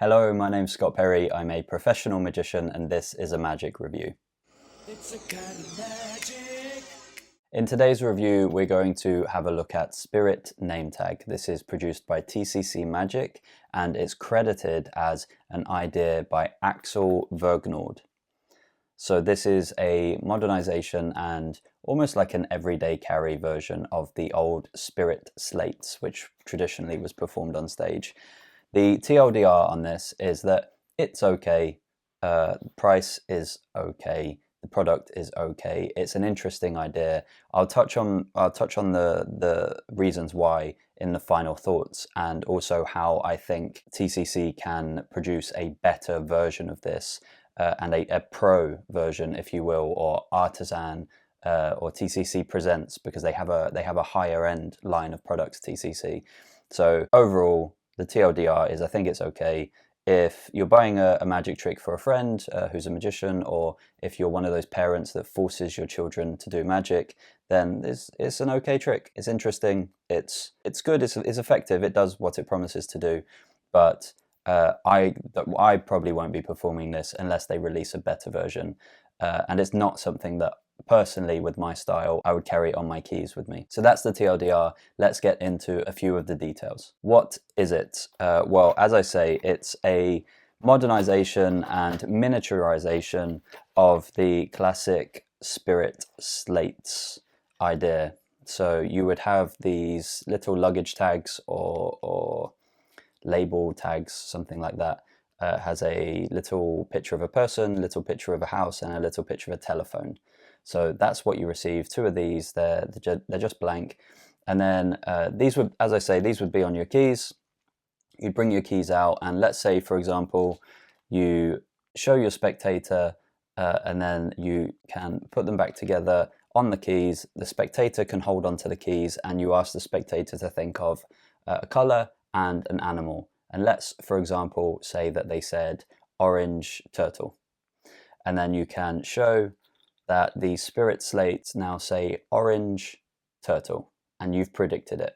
Hello, my name's Scott Perry. I'm a professional magician and this is a magic review. It's a kind of magic. In today's review, we're going to have a look at Spirit NameTag. This is produced by TCC Magic and it's credited as an idea by Axel Vergnaud. So this is a modernization and almost like an everyday carry version of the old Spirit Slates, which traditionally was performed on stage. The TLDR on this is that it's okay, price is okay, the product is okay. It's an interesting idea. I'll touch on the reasons why in the final thoughts, and also how I think TCC can produce a better version of this, and a pro version, if you will, or artisan, or TCC presents, because they have a higher end line of products, TCC. So overall, the TLDR is I think it's okay. If you're buying a magic trick for a friend who's a magician, or if you're one of those parents that forces your children to do magic, then it's an okay trick. It's interesting, it's good, it's effective, it does what it promises to do, but I probably won't be performing this unless they release a better version, and it's not something that personally, with my style, I would carry on my keys with me. So that's the TLDR. Let's get into a few of the details. What is it? Well, as I say, it's a modernization and miniaturization of the classic Spirit Slates idea. So you would have these little luggage tags or label tags, something like that. Has a little picture of a person, little picture of a house, and a little picture of a telephone. So that's what you receive. Two of these, they're just blank. And then these would, as I say, these would be on your keys. You'd bring your keys out, and let's say, for example, you show your spectator, and then you can put them back together on the keys. The spectator can hold onto the keys, and you ask the spectator to think of a color and an animal. And let's, for example, say that they said orange turtle. And then you can show that the Spirit Slates now say orange turtle, and you've predicted it.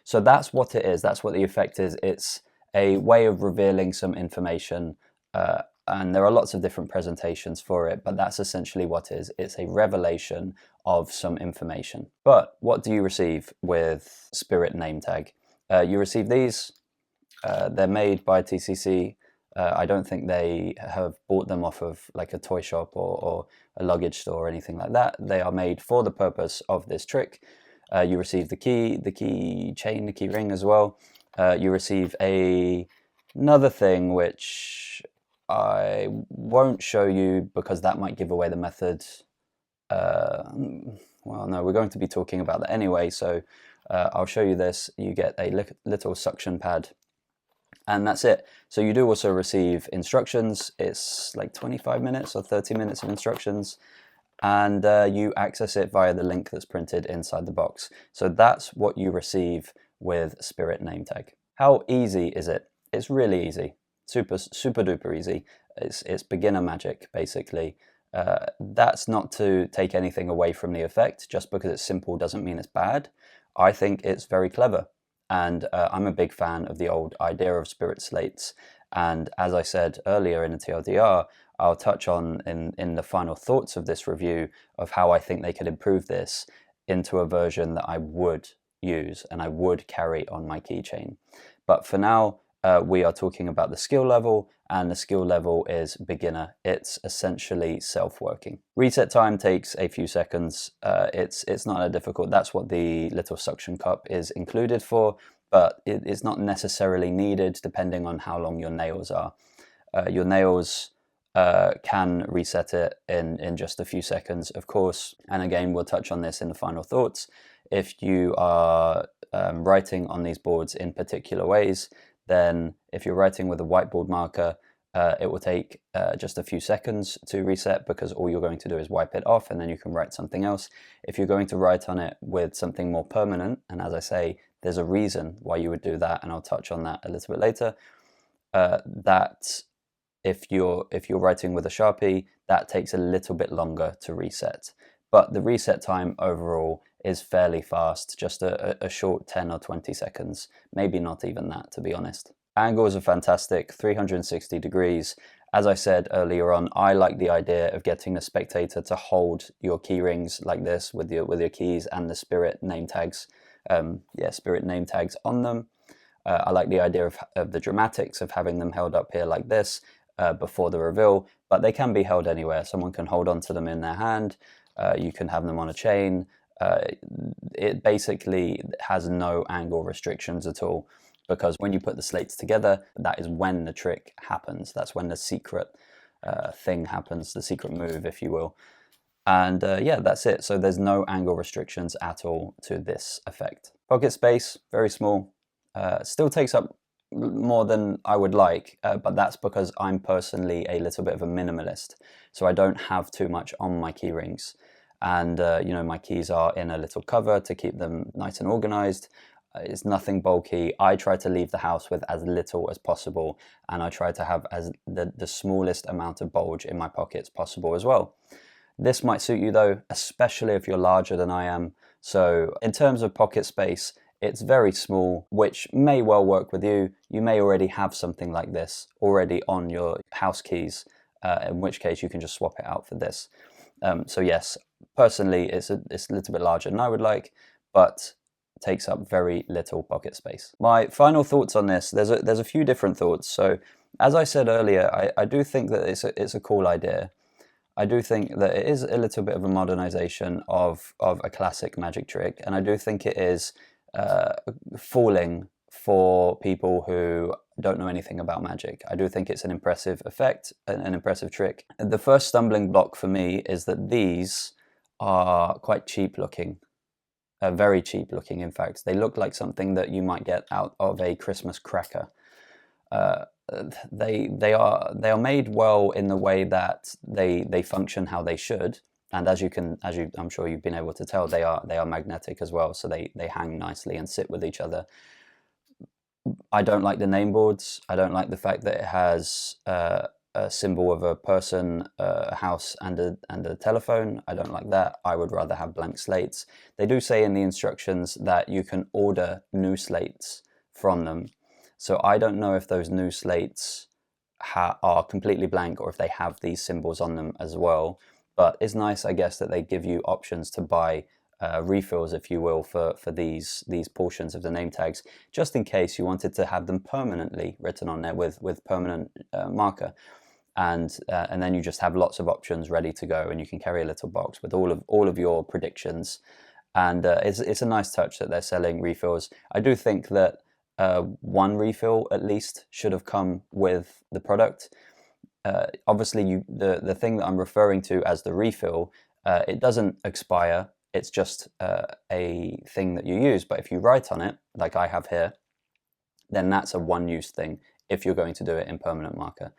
So that's what it is, that's what the effect is. It's a way of revealing some information, and there are lots of different presentations for it, but that's essentially what it is. It's a revelation of some information. But what do you receive with Spirit NameTag? You receive these. They're made by TCC. I don't think they have bought them off of like a toy shop or a luggage store or anything like that. They are made for the purpose of this trick. You receive the key chain, the key ring as well. You receive another thing which I won't show you because that might give away the method. Well, no, we're going to be talking about that anyway, so I'll show you this. You get a little suction pad, and that's it. So you do also receive instructions. It's like 25 minutes or 30 minutes of instructions, and you access it via the link that's printed inside the box. So that's what you receive with Spirit NameTag. How easy is it? It's really easy. Super duper easy. It's beginner magic, basically. That's not to take anything away from the effect. Just because it's simple doesn't mean it's bad. I think it's very clever. And I'm a big fan of the old idea of Spirit Slates. And as I said earlier in the TLDR, I'll touch on in the final thoughts of this review of how I think they could improve this into a version that I would use and I would carry on my keychain. But for now, we are talking about the skill level, and the skill level is beginner. It's essentially self-working. Reset time takes a few seconds. It's not that difficult. That's what the little suction cup is included for, but it's not necessarily needed depending on how long your nails are. Your nails can reset it in just a few seconds, of course. And again, we'll touch on this in the final thoughts. If you are writing on these boards in particular ways, then if you're writing with a whiteboard marker, it will take just a few seconds to reset, because all you're going to do is wipe it off and then you can write something else. If you're going to write on it with something more permanent, and as I say, there's a reason why you would do that, and I'll touch on that a little bit later, that if you're writing with a Sharpie, that takes a little bit longer to reset. But the reset time overall is fairly fast, just a short 10 or 20 seconds, maybe not even that, to be honest. Angles are fantastic, 360 degrees. As I said earlier on, I like the idea of getting the spectator to hold your key rings like this with your keys and the Spirit name tags, Spirit name tags on them. I like the idea of the dramatics of having them held up here like this before the reveal, but they can be held anywhere. Someone can hold onto them in their hand. You can have them on a chain. It basically has no angle restrictions at all, because when you put the slates together, that is when the trick happens. That's when the secret thing happens, the secret move, if you will. And yeah, that's it. So there's no angle restrictions at all to this effect. Pocket space, very small. Still takes up more than I would like, but that's because I'm personally a little bit of a minimalist. So I don't have too much on my key rings. And you know, my keys are in a little cover to keep them nice and organized. It's nothing bulky. I try to leave the house with as little as possible, and I try to have the smallest amount of bulge in my pockets possible as well. This might suit you though, especially if you're larger than I am. So in terms of pocket space, it's very small, which may well work with you. You may already have something like this already on your house keys, in which case you can just swap it out for this. So yes, personally, it's a little bit larger than I would like, but takes up very little pocket space. My final thoughts on this, there's a few different thoughts. So as I said earlier, I do think that it's a cool idea. I do think that it is a little bit of a modernization of a classic magic trick, and I do think it is falling for people who don't know anything about magic. I do think it's an impressive effect, an impressive trick. The first stumbling block for me is that these are quite cheap looking. Very cheap looking, in fact. They look like something that you might get out of a Christmas cracker. They are made well in the way that they function how they should, and as I'm sure you've been able to tell, they are magnetic as well, so they hang nicely and sit with each other. I don't like the name boards. I don't like the fact that it has a symbol of a person, a house, and a telephone. I don't like that. I would rather have blank slates. They do say in the instructions that you can order new slates from them. So I don't know if those new slates are completely blank or if they have these symbols on them as well. But it's nice, I guess, that they give you options to buy refills, if you will, for these portions of the name tags, just in case you wanted to have them permanently written on there with permanent marker. And then you just have lots of options ready to go, and you can carry a little box with all of your predictions. And it's a nice touch that they're selling refills. I do think that one refill at least should have come with the product. Obviously, the thing that I'm referring to as the refill, it doesn't expire. It's just a thing that you use. But if you write on it, like I have here, then that's a one-use thing if you're going to do it in permanent marker.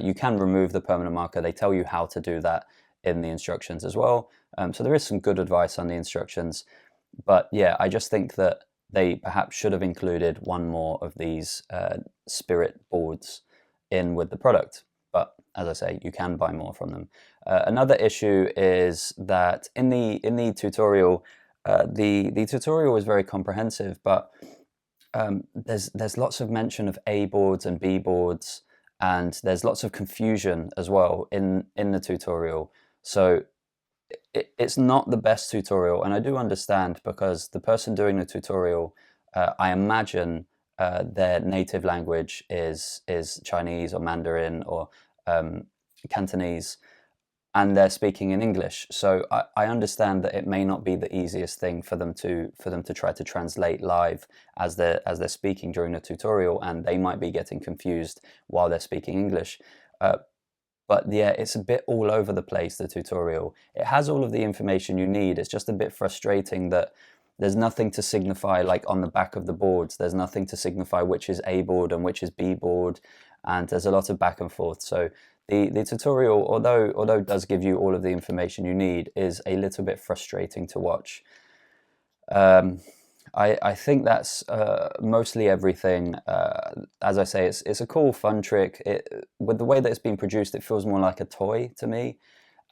You can remove the permanent marker. They tell you how to do that in the instructions as well. So there is some good advice on the instructions. But yeah, I just think that they perhaps should have included one more of these Spirit boards in with the product. But as I say, you can buy more from them. Another issue is that in the tutorial, the tutorial is very comprehensive, but there's lots of mention of A boards and B boards, and there's lots of confusion as well in the tutorial. So it's not the best tutorial, and I do understand, because the person doing the tutorial, I imagine their native language is Chinese or Mandarin or Cantonese, and they're speaking in English. So I understand that it may not be the easiest thing for them to try to translate live as they're speaking during the tutorial, and they might be getting confused while they're speaking English. But yeah, it's a bit all over the place, the tutorial. It has all of the information you need. It's just a bit frustrating that there's nothing to signify, like on the back of the boards, there's nothing to signify which is A board and which is B board, and there's a lot of back and forth. So the tutorial, although it does give you all of the information you need, is a little bit frustrating to watch. I think that's mostly everything. As I say, it's a cool, fun trick. With the way that it's been produced, it feels more like a toy to me.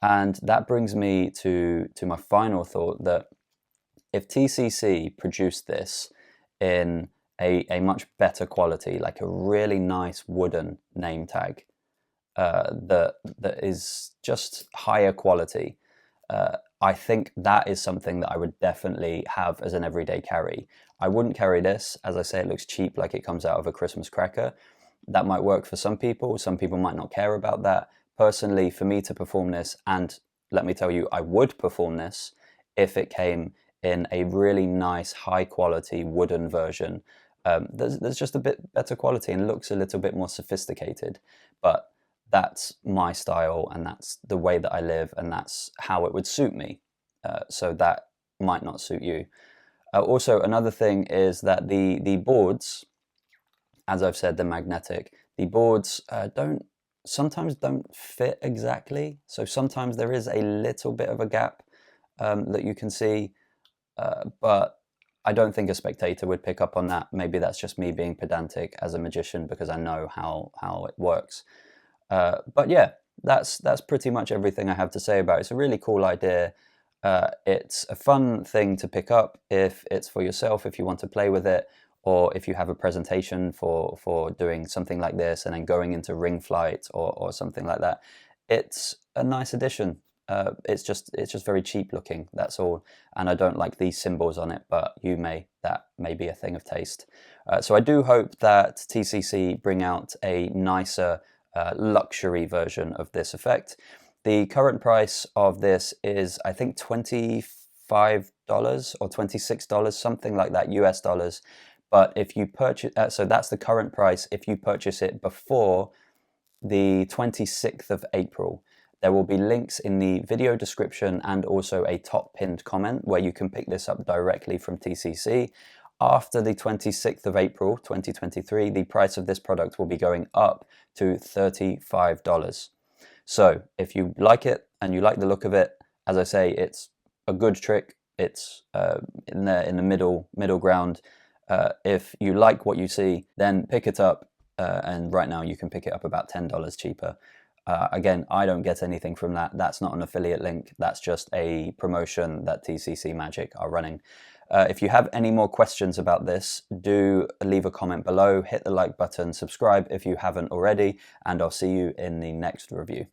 And that brings me to my final thought, that if TCC produced this in a much better quality, like a really nice wooden name tag that is just higher quality, I think that is something that I would definitely have as an everyday carry. I wouldn't carry this. As I say, it looks cheap, like it comes out of a Christmas cracker. That might work for some people. Some people might not care about that. Personally, for me to perform this, and let me tell you, I would perform this if it came in a really nice, high quality wooden version. There's just a bit better quality and looks a little bit more sophisticated. But that's my style, and that's the way that I live, and that's how it would suit me. So that might not suit you. Also, another thing is that the boards, as I've said, they're magnetic. The boards sometimes don't fit exactly. So sometimes there is a little bit of a gap that you can see, but I don't think a spectator would pick up on that. Maybe that's just me being pedantic as a magician because I know how it works. But yeah, that's pretty much everything I have to say about it. It's a really cool idea. It's a fun thing to pick up if it's for yourself, if you want to play with it, or if you have a presentation for doing something like this and then going into ring flight or something like that. It's a nice addition. It's just very cheap looking, that's all. And I don't like these symbols on it, but that may be a thing of taste. So I do hope that TCC bring out a nicer luxury version of this effect. The current price of this is, I think, $25 or $26, something like that, US dollars. But if you purchase, so that's the current price if you purchase it before the 26th of April. There will be links in the video description and also a top pinned comment where you can pick this up directly from TCC. After the 26th of April, 2023, the price of this product will be going up to $35. So if you like it and you like the look of it, as I say, it's a good trick. It's in the middle ground. If you like what you see, then pick it up. And right now you can pick it up about $10 cheaper. Again, I don't get anything from that. That's not an affiliate link. That's just a promotion that TCC Magic are running. If you have any more questions about this, do leave a comment below, hit the like button, subscribe if you haven't already, and I'll see you in the next review.